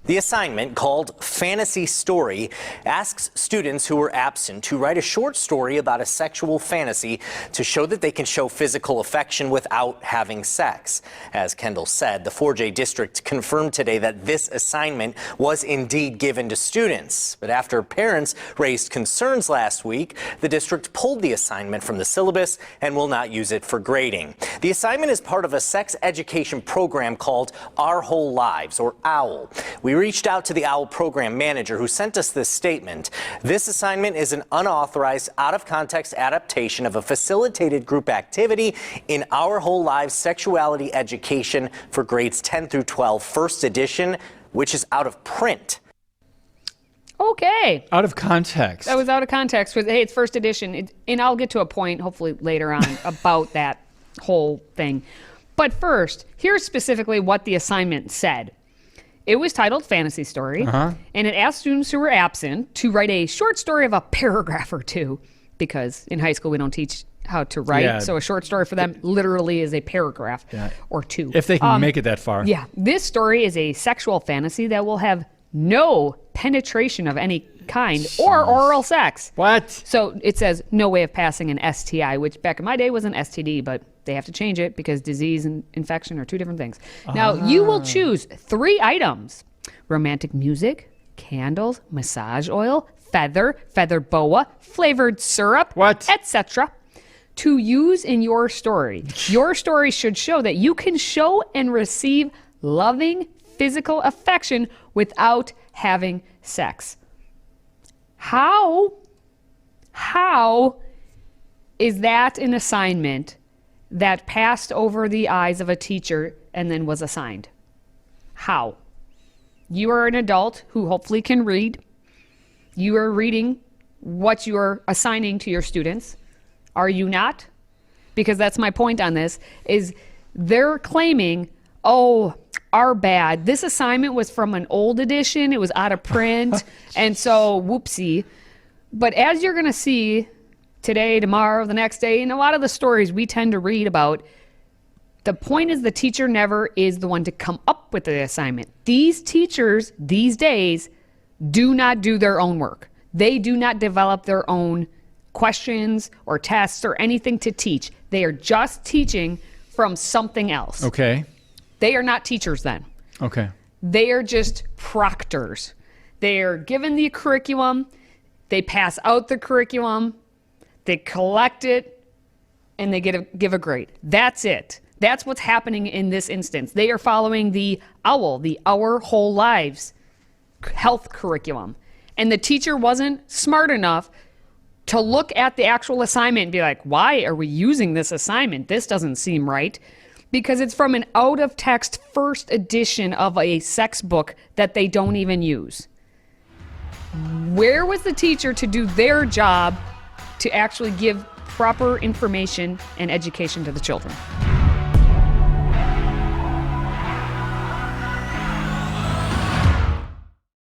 The assignment, called Fantasy Story, asks students who were absent to write a short story about a sexual fantasy to show that they can show physical affection without having sex. As Kendall said, the 4J district confirmed today that this assignment was indeed given to students. But after parents raised concerns last week, the district pulled the assignment from the syllabus and will not use it for grading. The assignment is part of a sex education program called Our Whole Lives, or OWL. We reached out to the OWL program manager who sent us this statement. This assignment is an unauthorized, out-of-context adaptation of a facilitated group activity in Our Whole Lives Sexuality Education for grades 10 through 12, first edition, which is out of print. Okay. Out of context. That was out of context. Hey, it's first edition. And I'll get to a point, hopefully later on, about that whole thing. But first, here's specifically what the assignment said. It was titled Fantasy Story, and it asked students who were absent to write a short story of a paragraph or two, because in high school we don't teach how to write, so a short story for them literally is a paragraph or two. If they can make it that far. Yeah, this story is a sexual fantasy that will have no penetration of any kind or oral sex. What? So it says no way of passing an STI, which back in my day was an STD, but they have to change it because disease and infection are two different things. Now, you will choose 3 items: romantic music, candles, massage oil, feather boa, flavored syrup, etc., to use in your story. Your story should show that you can show and receive loving physical affection without having sex. How is that an assignment that passed over the eyes of a teacher and then was assigned? How? You are an adult who hopefully can read. You are reading what you are assigning to your students. Are you not? Because that's my point on this, is they're claiming, oh, our bad. This assignment was from an old edition. It was out of print. And so, whoopsie. But as you're going to see today, tomorrow, the next day, in a lot of the stories we tend to read about, the point is the teacher never is the one to come up with the assignment. These teachers these days do not do their own work. They do not develop their own questions or tests or anything to teach. They are just teaching from something else. Okay. They are not teachers then. Okay. They are just proctors. They are given the curriculum. They pass out the curriculum. They collect it, and they give a grade. That's it. That's what's happening in this instance. They are following the OWL, the Our Whole Lives health curriculum. And the teacher wasn't smart enough to look at the actual assignment and be like, why are we using this assignment? This doesn't seem right. Because it's from an out-of-text first edition of a sex book that they don't even use. Where was the teacher to do their job to actually give proper information and education to the children?